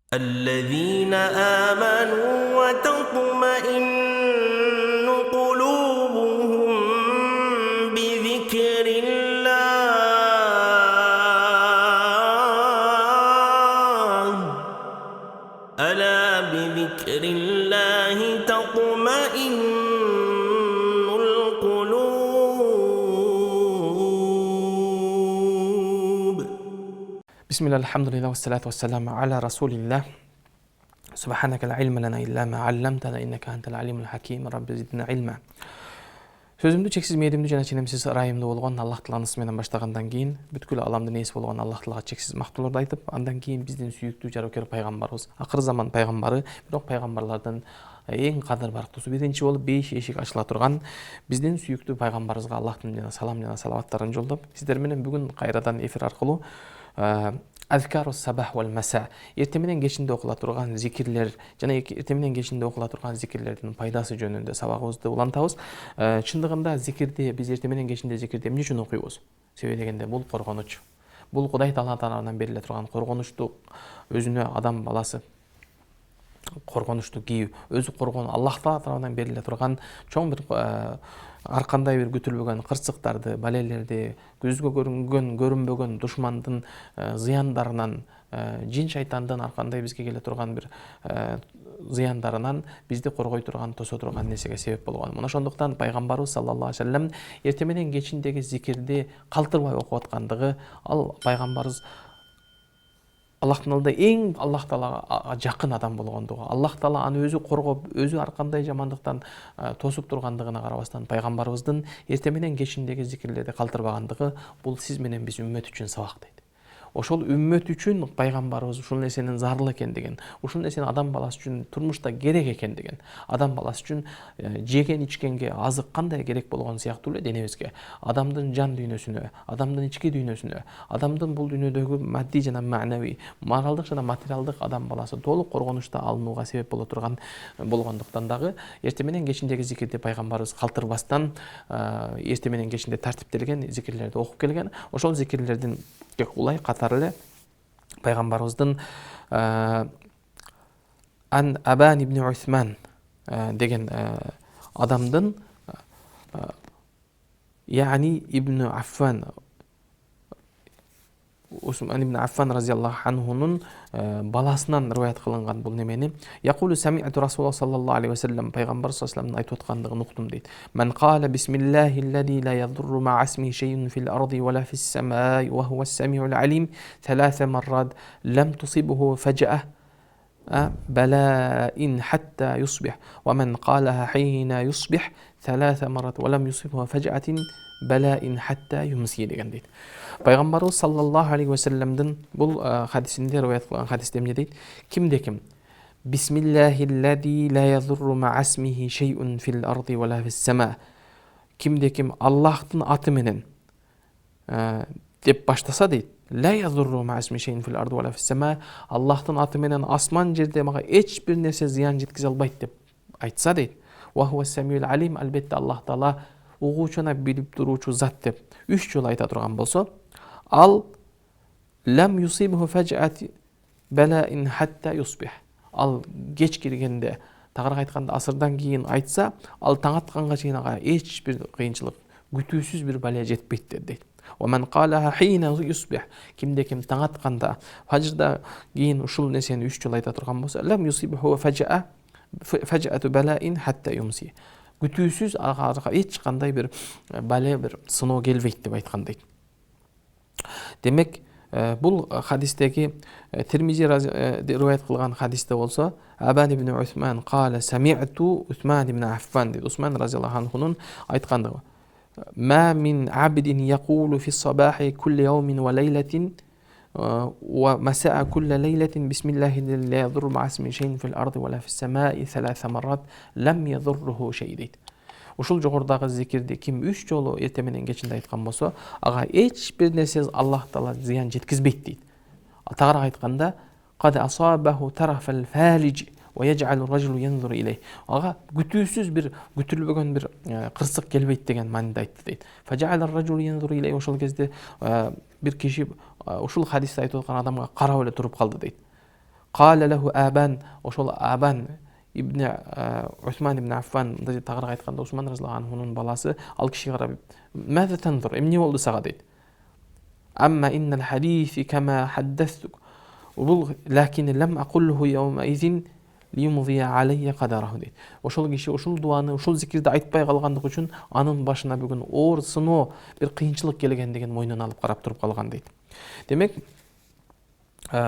الذين آمنوا وتطمئن قلوبهم بذكر الله ألا بذكر الله تطمئن القلوب. بسم الله الحمد لله والصلاة والسلام على رسول الله. سبحانك لا علم لنا إلا ما علمتنا إنك أنت العليم الحكيم. رب زدنا علما. Сөзімді чексіз мейірімді және сенімсіз ырайымды болған Аллах Тағаланың исмімен баштағандан кейін, бүткіл аламдың иесі болған Аллах Тағалаға чексіз мақтауларды айтып, андан кейін бізден сүйікті жарокер пайғамбарымыз, ақыр заман пайғамбары, бирок пайғамбарлардан ең қадір барықтысы бірінші болып 5 ешік ашыла тұрған бізден сүйікті пайғамбарымызға Аллахтың жана салам жана салаваттарын жолдап, сіздерменен бүгін қайрадан эфир арқылы Азкару сабах вал маса, ертеменен кешінде оқыла тұрған зикирлер және ертеменен кешінде оқыла тұрған зикирлердің пайдасы жөнінде сабағымызды улантабыз. Шындығында зикирде біз ертеменен кешінде зикирде эмне үчүн окуйбуз? Себеби дегенде бул коргонуч. Бул Кудай Таала тарабынан бериле турган коргонучту, өзүнө адам баласы коргонучту кийүү, өзү коргон Аллах Таала тарабынан бериле турган чоң бир ар кандай бир күтүлбөгөн кырсыктарды, балелерди, көзгө көрүнгөн, көрүнбөгөн душмандын зыяндарынан, жин шайтандын ар кандай бизге келе турган бир зыяндарынан бизди коргой турган, тосо турган нерсеге себеп болгон. Мына ошондуктан пайгамбарыбыз саллаллаху алейхи ва саллям эртеменен кечиндеги зикирди калтырбай окуп аткандыгы, ал пайгамбарыбыз Аллахтың алдында ең Аллах Таалага жакын адам болгондугу, Аллах Таала аны өзү коргоп, өзү ар кандай жамандыктан тосуп тургандыгына карабастан пайгамбарыбыздын эртеменен кечиндеги зикирлерди калтырбагандыгы бул сиз менен биз үммөт үчүн сабак дейт. Ошол үммөт үчүн пайгамбарыбыз ушул нерсенин зарыл экендигин, ушул нерсени адам баласы үчүн турмушта керек экендигин, адам баласы үчүн жеген ичкенге азык кандай керек болгон сыяктуу эле денебизге, адамдын жан дүйнөсүнө, адамдын ички дүйнөсүнө, адамдын бул дүйнөдөгү мадди жана маанавий, моралдык жана материалдык адам баласы толук коргонучта алынууга себеп боло турган болгондуктан дагы эртеменен кечиндеги зикирди пайгамбарыбыз калтырбастан эртеменен кечинде тартиптелген зикирлерди окуп келген. Ошол зикирлердин улай катары эле пайгамбарыбыздын Ан Абан ибн Усман деген адамдын, яни ибн Аффан, Усман ибн Аффан разияллаху анхунун баласынан риваят кылынган бул немени. Якулу сами'ту Расулуллах саллаллаху алейхи ва саллям, пайгамбар саллаллаху алейхи ва саллям айтып аткандыгын уктум дейт. Ман кала бисмиллахиллади ла ядурру ма асми шей'ун фил арди ва ла фис сама'i ва хува ас-сами'ул алим 3 маррат лам тусибуху фажа'a بلاء حتى يصبح ومن قالها حين يصبح 3 مرات ولم يصبه فجأة بلاء حتى يمسي деген дейт. Пайгамбарыбыз саллаллаху алейхи ва саллямдын бул хадисинде риваят кылган хадисте эмне дейт? Кимде ким бисмиллахиллади ла ядурру ма асмихи шей'ун фил арди ва ла фис сама, кимде ким Аллахтын аты менен деп баштаса дейт, ла ядурру ма асми шей'ун фил арди ва ла фис сама, Аллахтын аты менен асман жерде мага эч бир нерсе зыян жеткизе албайт деп айтса дейт, ва хува ас-сами'ул алим, албетте Аллах Таала угуучуна билип туруучу зат деп 3 жолу айта турган болсо, ал лам юсибуху фаж'ати балаин хатта юсбих, ал кеч киргенде, тагыраак айтканда асырдан кийин айтса, ал таң атканга чейин ага эч бир кыйынчылык, күтүүсүз бир балия жетпейт дейт. ومن قالها حين يصبح, кимде ким таң атканда, фажрда кийин ушул нерсени 3 жолу айта турган болсо, лам юсибуху фаж'ату балаин хатта юмси, күтүүсүз ага эч кандай бир бале, бир сыноо келбейт деп айткандай. Демек, бул хадистеги Тирмизи риваят кылган хадисте болсо, Абан ибн Усман кала сами'ту Усман ибн Аффан, Усман разияллаху анхунун айткандыгы. ما من عبد يقول في الصباح كل يوم وليلة ومساء كل ليلة بسم الله لا يضر مع اسمه شيء في الأرض ولا في السماء 3 مرات لم يضره شيء дейт. Ушул жогорудагы зикирди ким 3 жолу эртеменен кечинде айткан болсо, ага эч бир нерсе Аллах Таала зыян жеткизбейт дейт. Тагыраак айтканда, قد أصابه طرف الفالج ويجعل الرجل ينظر إليه. Ага күтүүсүз бир, күтүлбөгөн бир кырсык келбейт деген маанida айтты дейт. فجعل الرجل ينظر إليه. Ошол кезде бир киши ушул хадисте айтып аткан адамга карап эле туруп калды дейт. Qala lahu Aban, ошол Абан ибн Усман ибн Аффан мындай тагыраак айтканда Усман разияллаху анхунун баласы ал кишиге карап "Маза танзур? Эмне болду сага?" дейт. "Амма иннал хадиси кама хаддастук. Лакин лам aqulhu yawma idhin liyumdi alayya qadarahu" дейт. Ошол киши ушул дуаны, ушул зикирди айтпай калгандык үчүн анын башына бүгүн оор сыноо, бир кыйынчылык келгендигин мойнуна алып карап туруп калган дейт. Демек,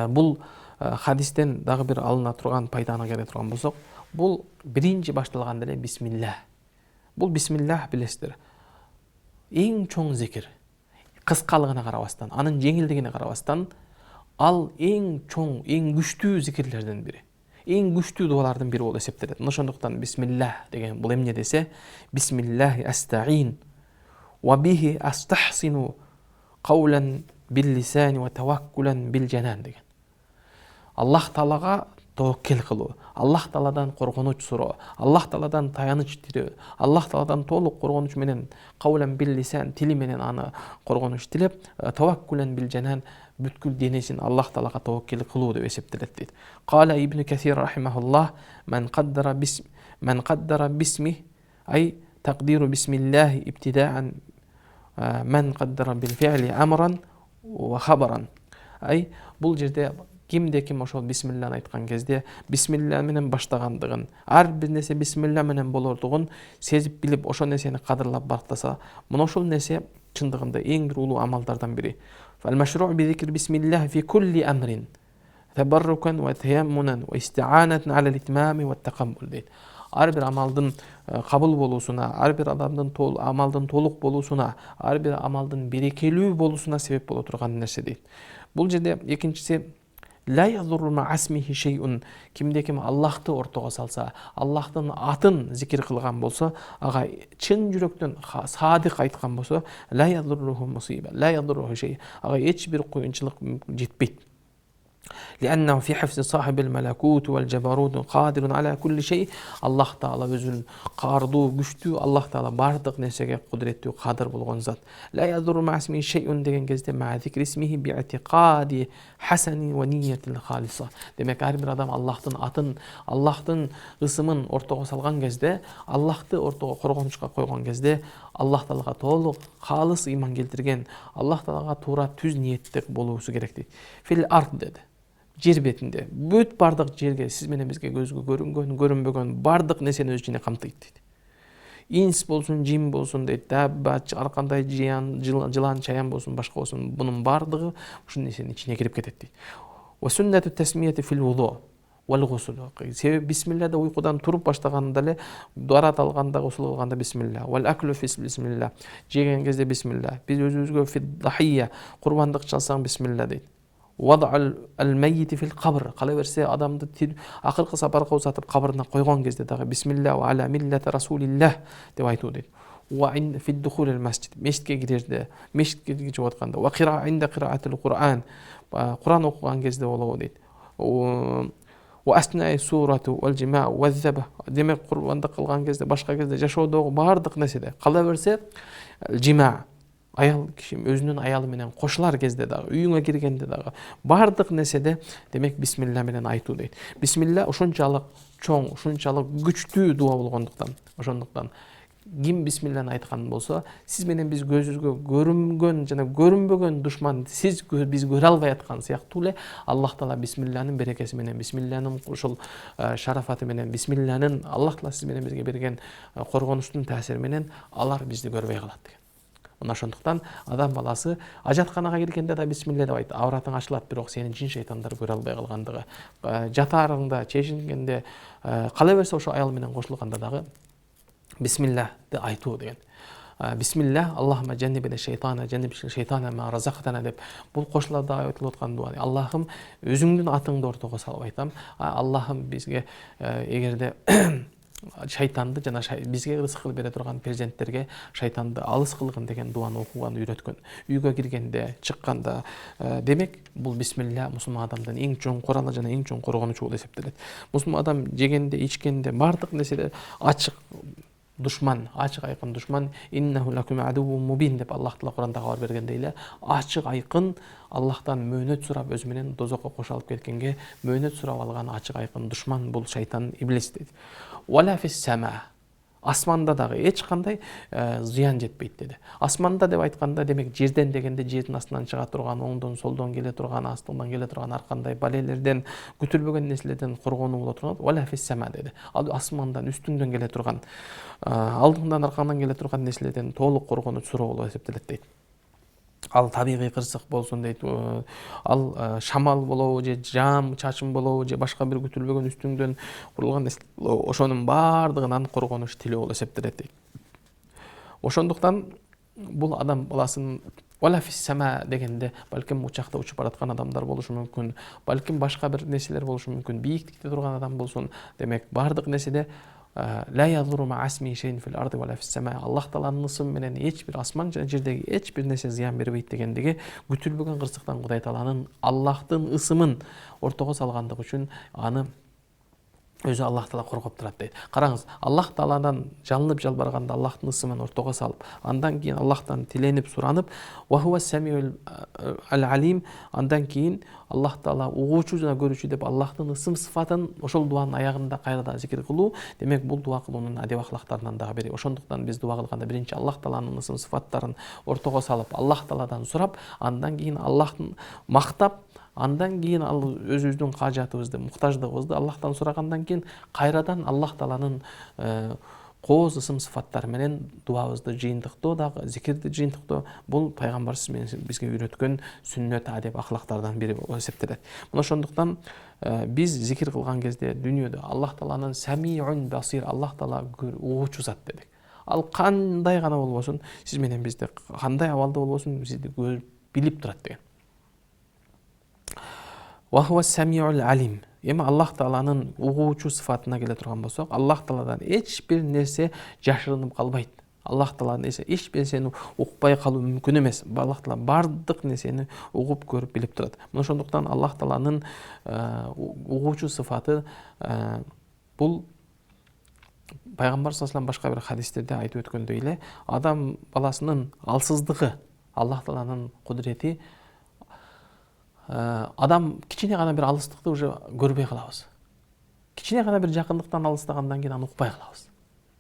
бул хадистен дагы бир алына турган пайданы келе турган болсок, бул биринчи башталганда эле бисмиллах. Бул бисмиллах билесиздер. Эң чоң зикир. Кыскалыгына карабастан, анын жеңилдигине карабастан, ал эң чоң, эң күчтүү зикирлерден бири. Эң күчтүү дуалардын бири болуп эсептелет. Ошондуктан бисмиллах деген бул эмне десе, бисмиллахи астаин ва бихи астахсину каулан бил лисани ва таваккулан бил жанан деген. Аллах Таалага توكل кылуу, Аллах Тааладан коргонуч суроо, Аллах Тааладан таяныч тирөө, Аллах Тааладан толук коргонуч менен каулан бил лисан тили менен аны коргонуч тилеп, таваккулан бил жанан бүткүл денесин Аллах Таалага توكل кылуу деп эсептелет дейт. Кала Ибн Касир рахимахуллах, "Ман каддара бисми, ай тaqdiru бисмиллахи ибтидаан, ман каддара бил фи'ли амран ва хабаран." Ай бул жерде кимде ким ошол бисмиллахны айткан кезде бисмилlah менен баштагандыгын, ар бир нерсе бисмилlah менен болордугун сезип билип ошол нерсени кадырлап бактаса, мына ошол нерсе чындыгында эң бир улуу амалдардан бири. Фал-машруу би-зикр бисмилlah фи кулли амрин табаррукан ва таяммунан ва исти'анатан ала al-itmam ва at-taqabbul дейт. Ар бир амалдын кабыл болуусуна, ар бир адамдын амалдын толук болуусуна, ар бир амалдын берекелүү болуусуна себеп боло турган нерсе дейт. Бул жерде экинчиси ла язурру ма'асмихи шей'ун. Кимде ким Аллахты ортого салса, Аллахтын атын зикир кылган болсо, ага чын жүрөктөн садык айткан болсо, ла язурруху мусиба, ла язурруху шей. Ага эч бир кыйынчылык жетпейт. لأنه في حفظ صاحب الملكوت والجبروت قادر على كل شيء. Аллах Таала өзүн каардуу, күчтүү, Аллах Таала бардык нерсеге кудуреттүү, кадыр болгон зат. لا يضر مع اسمه شيء деген кезде مع ذكر اسمه باعتقاد حسن ونية خالصة. Демек ар бир адам Аллахтын атын, Аллахтын ысымын ортого салган кезде, Аллахты ортого коргонучка койгон кезде, Аллах Таалага толук калыс ыйман келтирген, Аллах Таалага туура түз ниеттик болуусу керек дейт. Фил ард деди. Жер бетинде бүт бардык жерге сиз менен бизге көзгө көрүнгөн, көрүнбөгөн бардык нерсени өз ичине камтыйт дейт. Инс болсун, жин болсун дейт, дабба, ар кандай жылан, чаян болсун, башка болсун, бунун бардыгы ушул нерсенин ичине кирип кетет дейт. Ва суннату тасмияти фил вуду вал гусул. Себеби бисмиллахда уйкудан туруп баштаганда эле, дуарат алганда, гусул кылганда бисмиллах, вал аклу фи бисмиллах, жеген кезде бисмиллах. Биз өзүбүзгө фи дахия, курбандык чалсаң бисмиллах дейт. Вад'ал ал-маййит фил кабр. Кала берсе адамды акыркы сапарга узатып кабырына койгон кезде дагы бисмилlah ва ала миллати расулиллах деп айтуу дейт. Ва ин фи духул ал-масjid. Мешитке кирерде, мешитке чыгып атканда, ва кира инда кираатул Кур'ан. Кур'ан окуган кезде болобу дейт. Ва аснаи сурату вал жима ва заба. Демек курбандык кылган кезде, башка кезде жашоодогу бардык нерседе. Кала берсе жима, аял киши өзүнүн аялы менен кошулар кезде дагы, үйүңө киргенде дагы бардык нерседе демек бисмилlah менен айтуу дейт. Бисмилlah ушунчалык чоң, ушунчалык күчтүү дуа болгондуктан, ошондуктан ким бисмиллахны айткан болсо, сиз менен биз көзүбүзгө көрүнгөн жана көрүнбөгөн душман, сиз биз көрө албай аткан сыяктуу эле Аллах Таала бисмиллахнын берекеси менен, бисмиллахнын ушул шарафаты менен, бисмиллахнын Аллах Таала сиз менен бизге берген коргонучтун таасири менен алар бизди көрбөй калат деген. Ошондуктан адам баласы ажатканага киргенде да бисмилlah деп айт. Авратың ачылат, бирок сени жин шейтандар көрө албай калгандыгы. Жатаарыңда, чечингенде, кала берсе ошо аял менен кошулганда дагы бисмилlah деп айтуу деген. Бисмилlah, Аллахума жаннибна шейтана, жанниб шейтана ма разактана деп бул кошуларда айтылып аткан дуа. Аллахым өзүңдүн атыңды ортого салып айтам. Аллахым бизге эгерде шайтанды жана бизге рызык бере турган перзенттерге шайтанды алыс кылгын деген дуаны окуган үйрөткөн. Үйгө киргенде, чыкканда, демек бул бисмилlah мусулман адамдын эң чоң куралы жана эң чоң коргонучу болуп эсептелет. Мусулман адам жегенде, ичкенде, бардык нерседе ачык душман, ачык айкын душман. Иннаху лакум адуввун мубин деп Аллах Таала Куранда кабар бергендей эле, ачык айкын Аллахтан мөөнөт сурап өзү менен дозокко кошо алып кеткенге мөөнөт сурап алган ачык айкын душман бул шайтан, иблис деди. Вала фис сама. Асманда дагы эч кандай зыян жетпейт деди. Асманда деп айтканда демек жерден дегенде жердин астынан чыга турган, оңдон солдон келе турган, астынан келе турган ар кандай балелерден, күтүлбөгөн нерселерден коргонуу боло турган вала фис сама деди. Ал асмандан, үстүңдөн келе турган, алдыңдан аркаңдан келе турган нерселерден толук коргонуу суроо болуп эсептелет дейт. Ал табигый кырсык болсун дейт, ал шамал болобу же жаам чачым болобу же башка бир күтүлбөгөн үстүңдөн курулган нерсе, ошонун баардыгынан коргонуш тили болуп эсептелет дейт. Ошондуктан бул адам баласынын вала фис сама дегенде балким учакта учуп бараткан адамдар болушу мүмкүн, балким башка бир нерселер болушу мүмкүн, бийиктикте турган адам болсун. Демек баардык нерседе ла ядуру ма асми шейин фил арди вала фис сама. Аллах Тааланын ысымы менен эч бир асман жана жердеги эч бир нерсе зыян бербейт дегендиги күтүлбөгөн кырсыктан Кудай Тааланын Аллахтын ысымын ортого салгандыгы үчүн аны өзү Аллах Таала коргоп турат дейт. Караңыз, Аллах Тааладан жалынып жалбарганда Аллахтын ысымын ортого салып, андан кийин Аллахтан тиленип суранып, ва хува самиул алим, андан кийин Аллах Таала угуучу жана көрүүчү деп Аллахтын ысым сыфатын ошол дуанын аягында кайрадан зикир кылуу, демек бул дуа кылуунун адеп ахлактарынан дагы бири. Ошондуктан биз дуа кылганда биринчи Аллах Тааланын ысым сыфаттарын ортого салып, Аллах Тааладан сурап, андан кийин Аллахтын мактап, андан кийин ал өзүбүздүн кажатыбызды, муктаждыгыбызды Аллахтан сурагандан кийин кайрадан Аллах Тааланын кооз ысым сыфаттары менен дуабызды жыйынтыктоо дагы, зикирди жыйынтыктоо бул пайгамбарыбыз бизге үйрөткөн сүннөт адеп ахлактардан бири болуп эсептелет. Мына ошондуктан биз зикир кылган кезде дүнүйөдө Аллах Тааланын самиун басир, Аллах Таала угуучу зат дедик. Ал кандай гана болбосун, сиз менен бизди кандай абалда болбосун, сизди көрүп билип турат деген. Ва хува самиул алим. Эми Аллах Тааланын угуучу сыфатына келе турган болсок, Аллах Тааладан эч бир нерсе жашырынып калбайт. Аллах Тааладан эч бир нерсени укпай калуу мүмкүн эмес. Аллах Таала бардык нерсени угуп көрүп билип турат. Мына ошондуктан Аллах Тааланын угуучу сыфаты бул пайгамбар саллаллаху алейхи башка бир хадистерде айтып өткөндөй эле, адам баласынын алсыздыгы, Аллах Тааланын кудурети. Адам кичине гана бир алыстыкты уже көрбөй калабыз. Кичине гана бир жакындыктан алыстагандан кийин аны укпай калабыз.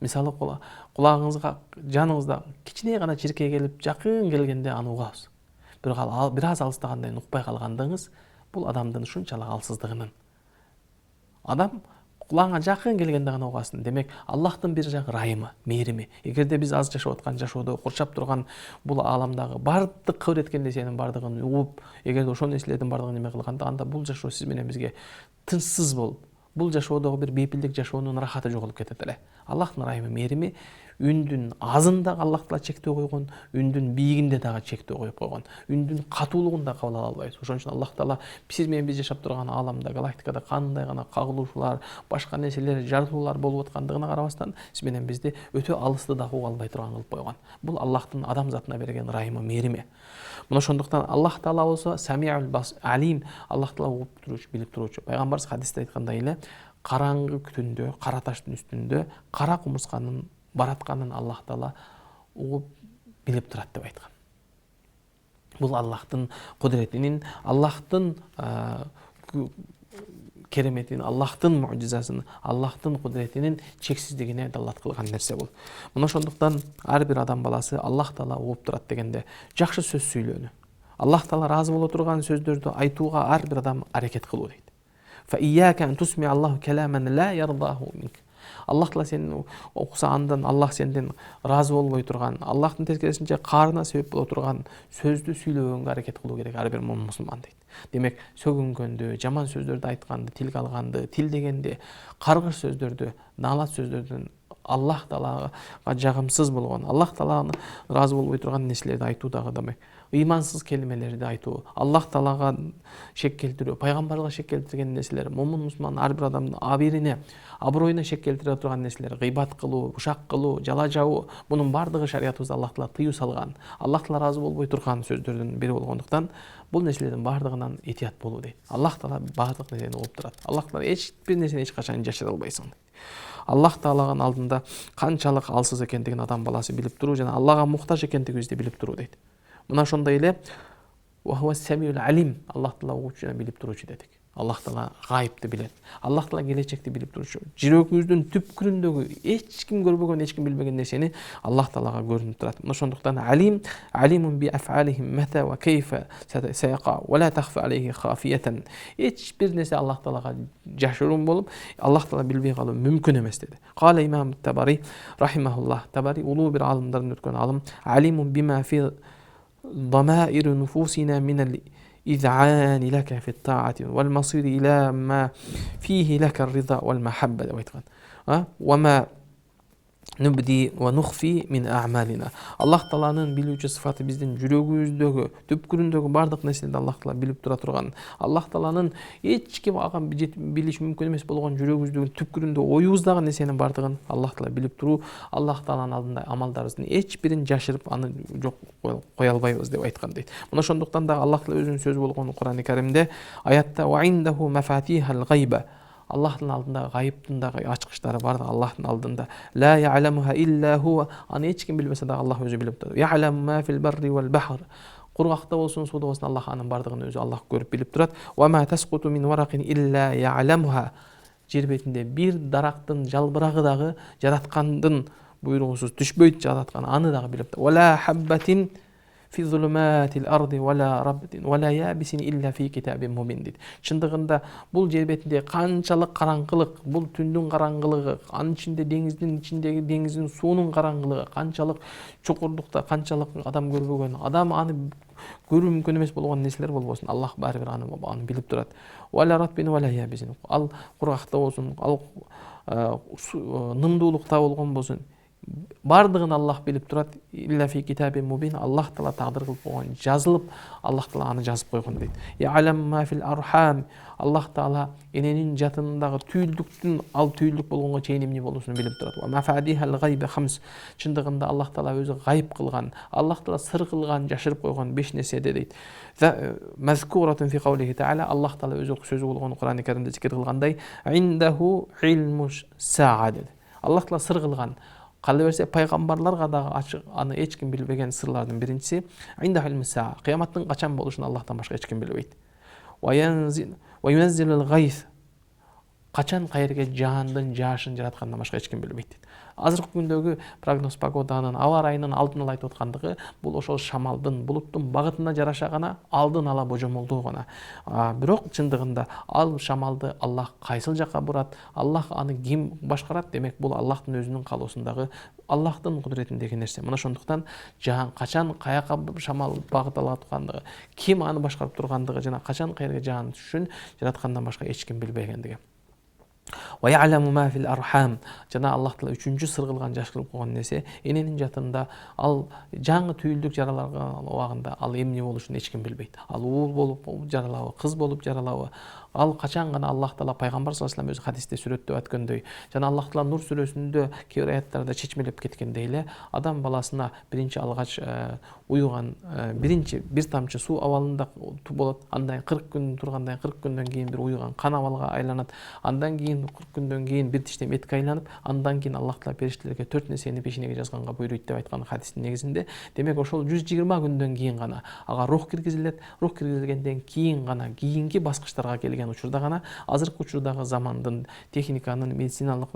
Мисалы кулагыңызга, жаныңызда кичине гана чиркей келип, жакын келгенде аны угабыз. Бир аз алыстагандан кийин укпай калгандыгыңыз бул адамдын ушунчалык алсыздыгынын. Адам кулаңа жакын келгенде гана угасын. Демек, Аллахтын бир жагы райымы, мээрими. Эгерде биз аз жашап аткан жашоодо курчап турган бул ааламдагы бардык кыбыр эткен нерсенин бардыгын угуп, эгерде ошол нерселердин бардыгын эме кылганда, анда бул жашоо сиз менен бизге тынчсыз болуп, бул жашоодогу бир бейпилдик жашоонун рахаты жоголуп кетет эле. Аллахтын райымы, мээрими үндүн азында Аллах Таала чектөө койгон, үндүн бийигинде дагы чектөө коюп койгон, үндүн катуулугун да кабыл ала албайбыз. Ошон үчүн Аллах Таала сиз менен биз жашап турган ааламда, галактикада кандай гана кагылуушулар, башка нерселер, жарылуулар болуп аткандыгына карабастан, сиз менен бизди өтө алысты дагы уга албай турган кылып койгон. Бул Аллахтын адам затына берген райымы, мээрими. Мына ошондуктан Аллах Таала болсо самиул алим, Аллах Таала угуп туруучу, билип туруучу. Пайгамбарыбыз хадисте айткандай эле, караңгы түндө, кара таштын үстүндө кара кумурсканын баратканын Аллах Таала угуп билип турат деп айткан. Бул Аллахтын кудуретинин, Аллахтын кереметин, Аллахтын муъжизасын, Аллахтын кудуретинин чексиздигине далат кылган нерсе бул. Мына ошондуктан ар бир адам баласы Аллах Таала угуп турат дегенде жакшы сөз сүйлөөнү, Аллах Таала ыраазы боло турган сөздөрдү айтууга ар бир адам аракет кылуу дейт. Фа ияка ан тусми Аллаху каламан ла ярдаху минк. Аллах Таала сени окуса, андан Аллах сенден ыраазы болбой турган, Аллахтын тескерисинче каарына себеп боло турган сөздү сүйлөгөнгө аракет кылуу керек ар бир мусулман дейт. Демек, сөгүнгөндү, жаман сөздөрдү айтканды, тилге алганды, тил дегенде каргыш сөздөрдү, наалат сөздөрдүн Аллах Таалага жагымсыз болгон, Аллах Таалага ыраазы болбой турган нерселерди айтуу дагы демек, ыймансыз келмелерди айтуу, Аллах Таалага шек келтирүү, пайгамбарга шек келтирген нерселер, момун мусулман ар бир адамдын абирине, аброюна шек келтире турган нерселер, гыйбат кылуу, бушак кылуу, жала жабуу, мунун бардыгы шариятыбызда Аллах Таала тыюу салган, Аллах Таала ыраазы болбой турган сөздөрдүн бири болгондуктан бул нерселердин бардыгынан этият болуу дейт. Аллах Таала бардык нерсени угуп турат. Аллах Таала эч бир нерсени эч качан жашыра албайсың. Аллах Таалагын алдында канчалык алсыз экендигин адам баласы билип туруу жана Аллага муктаж экендигибизди билип туруу дейт. Мына ошондой эле алим, Аллах Таала угуучу жана билип туруучу дедик. Аллах Таала гайыпты билет. Аллах Таала келечекти билип туруучу. Жүрөгүбүздүн түпкүрүндөгү эч ким көрбөгөн, эч ким билбеген нерсени Аллах Таалага көрүнүп турат. Мына ошондуктан алимун би афалихим мата ва кейфа саяqa ва ла тахфа алейхи хафиятан. Эч бир нерсе Аллах Таалага жашыруун болуп, Аллах Таала билбей калуу мүмкүн эмес деди. Кала имам Табари рахимахуллах. Табари улуу бир алымдардан өткөн алым. Алимун бима фи ضمائر نفوسنا من الإذعان لك في الطاعة والمصير إلى ما فيه لك الرضا والمحبة وما nubdi wa nukhfi min a'malina. Allah Taala'nın bilүүчү sıfatı биздин жүрөгүбүздөгү, түпкүрүндөгү бардык нерселерди Аллах Таала билип тура турган. Аллах Таалa'нын эч ким ага билиш мүмкүн эмес болгон жүрөгүбүздөгү түпкүрүндө оюбуздагы нерсенин бардыгын Аллах Таала билип туруу, Аллах Тааланын алдында амалдарыбыздын эч бирин жашырып аны жок кое албайбыз деп айткан дейт. Мына ошондуктан да Аллах Таала өзүнүн сөзү болгон Кур'ан-ы Каримде аятта ва индаху мафатихал гайба. Аллахтын алдында гайыптын дагы ачкычтары бар. Аллахтын алдында ла я'ламуха илля хува. Аны эч ким билбесе да Аллах өзү билип турат. Я'ламу ма фил барри вал бахр. Кургакта болсун, сууда болсун Аллах анын бардыгын өзү Аллах көрүп билип турат. Ва ма тасқуту мин варакин илля я'ламуха. Жер бетинде бир дарактын жалбырагы дагы жараткандын буйругусуз түшпөйт, жараткан аны дагы билип турат. Ва ла хаббатин fi zulumatil ardi wala rabbin wala yabisin illa fi kitabin mubin deydi. Чындыгында бул жер бетинде канчалык караңгылык, бул түндүн караңгылыгы, анын ичинде ичиндеги деңиздин суунун караңгылыгы, канчалык чукурдукта, канчалык адам көрбөгөн, адам аны көрүү мүмкүн эмес болгон нерселер болбосун, Аллах баары бир аны билип турат. Wala rabbin wala yabisin. Ал кургакта болсун, ал нымдуулукта болгон болсун, бардыгын Аллах билип турат. Илля фи китабин мубин. Аллах Таала тагдыр кылып койгон, жазылып, Аллах Таала аны жазып койгон дейт. Я'лам ма фил архам. Аллах Таала эненин жатынындагы түйүлдүктүн ал түйүлдүк болгонго чейин эмне болуусун билип турат. Ва мафадихал гайб хамс. Чындыгында Аллах Таала өзү гайып кылган, Аллах Таала сыр кылган, жашырып койгон 5 нерседе дейт. Мазкуратун фи кавлихи таала. Аллах Таала өзү сөзү болгон Кур'ан-ы Каримде зикир кылгандай, индаху илмуш саа. Аллах Таала сыр кылган. Кала берсе пайгамбарларга дагы ачык, аны эч ким билбеген сырлардын биринчиси инда илмиса. Кыяматтын качан болушун Аллахтан башка эч ким билбейт. Ва юназзилул гайс. Качан кайерге жаандын жаашын жараткандан башка эч ким билбейт. Азыркы күндөгү прогноз погоданын, аба ырайынын алдын ала айтып аткандыгы бул ошол шамалдын, булуттун багытына жараша гана алдын ала божомолдоо гана. Бирок чындыгында ал шамалды Аллах кайсыл жакка бурат, Аллах аны ким башкарат, демек бул Аллахтын өзүнүн калоосундагы, Аллахтын кудуретиндеги нерсе. Мына ошондуктан жаан качан каяка шамал багыт алып аткандыгы, ким аны башкарып тургандыгы жана качан кайерге жаан түшүшүн жараткандан башка эч ким билбегендиги. Ва я'ламу ма фил архам. Жана Аллах Таала үчүнчү сыр кылган, жашырып койгон нерсе, эненин жатында ал жаңы түйүлдүк жараларга убагында ал эмне болушун эч ким билбейт. Ал уул болуп жаралабы, кыз болуп жаралабы, ал качан гана Аллах Таала пайгамбар саллаллаху алейхи вассалам өзү хадисте сүрөттөп өткөндөй, жана Аллах Таала Нур сүрөсүндө кээ бир аяттарда чечмелеп кеткендей эле, адам баласына биринчи алгач уюган биринчи бир тамчы суу абалында болот, андан 40 күн тургандан 40 күндөн кийин бир уюган кан абалга айланат, андан кийин 40 күндөн кийин бир тиштем этке айланып, андан кийин Аллах Таала периштелерге 4 нерсени пешенеге жазганга буйруйт деп айткан хадистин негизинде, демек ошол 120 күндөн кийин гана ага рух киргизилет, рух киргизилгенден кийин гана кийинки баскычтарга келген учурда гана, азыркы учурдагы замандын, техниканын, медициналык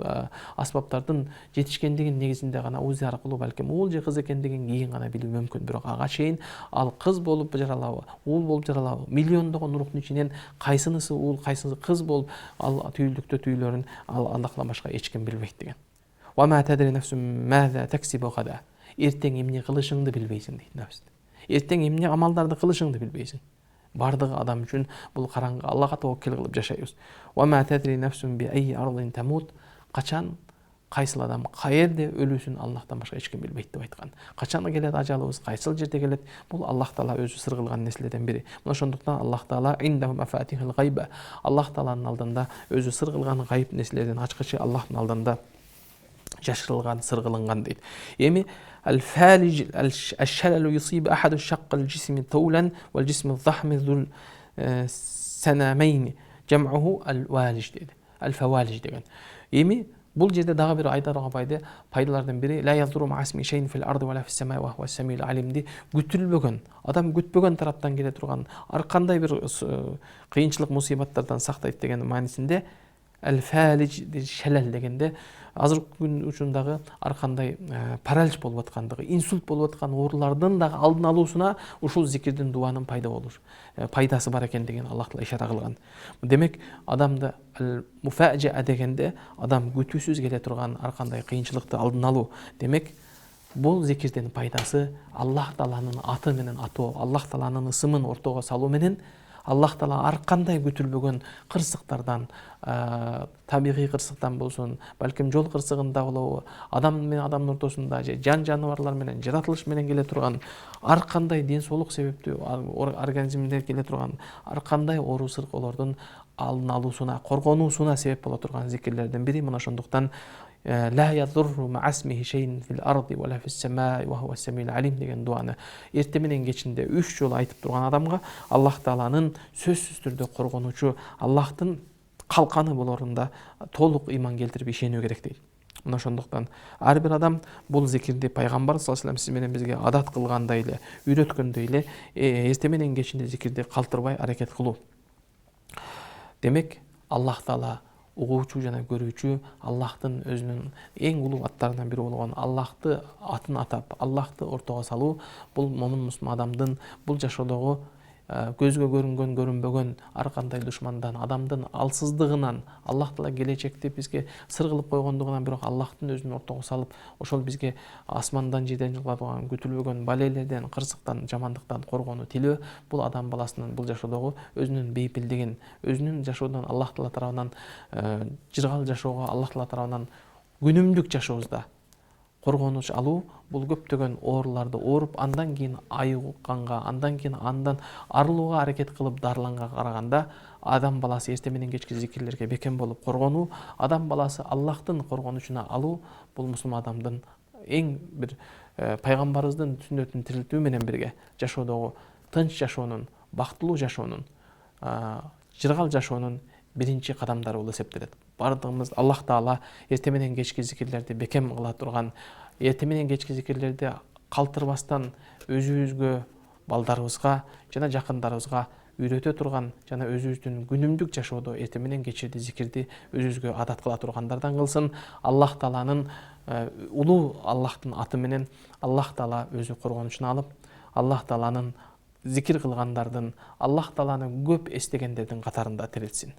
аспаптардын жетишкендигин негизинде гана УЗИ аркылуу балким уул же кыз экендигин кийин гана билүү мүмкүн. Бирок ага чейин ал кыз болуп жаралабы, уул болуп жаралабы, миллиондогон рухтун ичинен кайсынысы уул, кайсынысы кыз болуп ал түйүлдүктө түйүлөрүн ал Аллахтан башка эч ким билбейт деген. Ва ма тадри нафсун маза таксибу гада. Эртең эмне кылышыңды билбейсиң дейт нафс. Эртең эмне амалдарды кылышыңды билбейсиң. Бардыгы адам үчүн бул караңгы, Аллахка таваккал кылып жашайбыз. Ва ма тадри нафсун би ай ардин тамут. Качан кайсыл адам каерде өлүүсүн Аллахтан башка эч ким билбейт деп айткан. Качан келет ажалыбыз, кайсыл жерде келет, бул Аллах Таала өзү сыр кылган нерселерден бири. Мына ошондуктан Аллах Таала индаху мафатихул гайба. Аллах Тааланын алдында өзү сыр кылган гайып нерселердин ачкычы Аллахтын алдында жашырылган, сыр кылынган дейт. Эми الفالج الشلل يصيب أحد الشق الجسم طولا والجسم الضخم ذو السنامين جمعه الوالج dedi. الفوالج degan. Эми Бул жерде дагы бир айтарга пайдалардын бири ла язуру мa'asmi shay'in fil ardi wala fis samai wa huwa as-sami'ul alimди күтүлбөгөн, адам күтпөгөн тараптан келе турган ар кандай бир кыйынчылык мусибаттардан сактайт деген маанисинде al-falij шалал дегенде азыркы күн учундагы ар кандай паралич болуп аткандыгы, инсульт болуп аткан оорулардын дагы алдын алуусуна ушул зикирдин дуанын пайдасы бар экендигин Аллах Таала ишара кылган. Демек адамды муфажиа дегенде адам күтүүсүз келе турган ар кандай кыйынчылыкты алдын алуу. Демек бул зикирдин пайдасы Аллах Тааланын аты менен атоо, Аллах Тааланын ысымын ортого салуу менен Аллах Таала ар кандай күтүлбөгөн кырсыктардан, табигый кырсыктан болсун, балким жол кырсыгында болобу, адам менен адамдын ортосунда же жаныбарлар менен, жаратылыш менен келе турган ар кандай ден соолук себептүү организмде келе турган ар кандай оору сыркоолордун алдын алуусуна, коргонуусуна себеп боло турган зикирлердин бири. Мына ошондуктан لا يضر مع اسمه شيء في الأرض ولا في السماء وهو السميع العليم деген дуаны эрте менен кечинде 3 жолу айтып турган адамга Аллах Тааланын сөзсүз түрдө коргонуучу, Аллахтын калканы болорунда толук ыйман келтирип ишенүү керек дейт. Мына ошондуктан ар бир адам бул зикирди пайгамбар саллаллаху алейхи вассалам сиз менен бизге адат кылгандай эле, үйрөткөндөй эле эрте менен кечинде зикирди калтырбай аракет кылуу. Демек Аллах Таала угуучу жана көрүүчү, Аллахтын өзүнүн эң улуу аттарынан бири болгон Аллахты атын атап, Аллахты ортого салуу бул момун мусулман адамдын бул жашоодогу көзгө көрүнгөн, көрүнбөгөн ар кандай душмандан, адамдын алсыздыгынан, Аллах Таала келечекти бизге сыр кылып койгондугунан, бирок Аллахтын өзүн ортого салып, ошол бизге асмандан жерден жугатылган күтүлбөгөн балелерден, кырсыктан, жамандыктан коргонуу тилөө бул адам баласынын бул жашоодогу өзүнүн бейпилдигин, өзүнүн жашоодон Аллах Таала тарабынан жыргал жашоого, Аллах Таала тарабынан күнүмдүк жашообузда коргонуч алуу, бул көптөгөн ооруларды ооруп, андан кийин айыгганга, андан кийин андан арылууга аракет кылып дарыланганга караганда адам баласы эрте менен кечки зикирлерге бекем болуп коргонуу, адам баласы Аллахтын коргонучуна алуу бул мусулман адамдын эң бир пайгамбарыбыздын сүннөтүн тирилтүү менен бирге жашоодогу тынч жашоонун, бактылуу жашоонун, жыргал жашоонун биринчи кадамдары болуп эсептелет. Бардыгыбыз Аллах Таала эрте менен кечки зикирлерди бекем кыла турган, эрте менен кечки зикирлерди калтырбастан өзүбүзгө, балдарыбызга жана жакындарыбызга үйрөтө турган жана өзүбүздүн күнүмдүк жашоодо эрте менен кечирди зикирди өзүбүзгө адат кыла тургандардан кылсын. Аллах Тааланын улуу Аллахтын аты менен Аллах Таала өзү коргонучуна алып, Аллах Тааланын зикир кылгандардын, Аллах Тааланы көп эстегендердин катарында тирилтсин.